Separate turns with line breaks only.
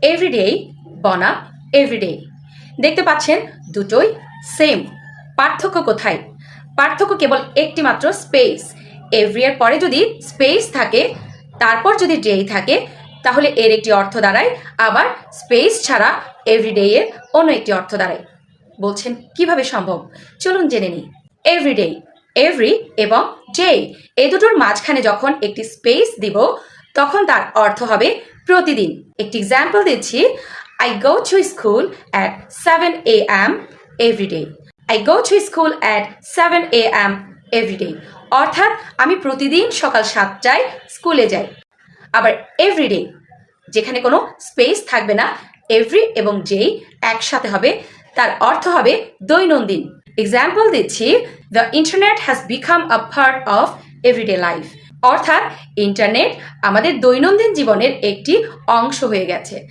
Everyday বনাম everyday. দেখতে পাচ্ছেন দুটোই সেম। পার্থক্য কোথায়? পার্থক্য কেবল একটি মাত্র, স্পেস। এভরি এর পরে যদি স্পেস থাকে, তারপর যদি ডে থাকে, তাহলে এর একটি অর্থ দাঁড়ায়, আবার স্পেস ছাড়া এভরিডে এর অন্য একটি অর্থ দাঁড়ায়। বলছেন কিভাবে সম্ভব? চলুন জেনে নিই। এভরিডে, এভরি এবং ডে, এই দুটোর মাঝখানে যখন একটি স্পেস দিব, তখন তার অর্থ হবে প্রতিদিন। একটি এক্সাম্পল দিচ্ছি, I go to school at 7 a.m. every day. I go to school at 7 a.m. every day. অর্থাৎ আমি প্রতিদিন সকাল 7টায় স্কুলে যাই। আবার এভরিডে, যেখানে কোনো স্পেস থাকবে না, এভরি এবং ডে একসাথে হবে, তার অর্থ হবে দৈনন্দিন। এক্সাম্পল দিচ্ছি, the internet has become a part of everyday life. অর্থাৎ ইন্টারনেট আমাদের দৈনন্দিন জীবনের একটি অংশ হয়ে গেছে।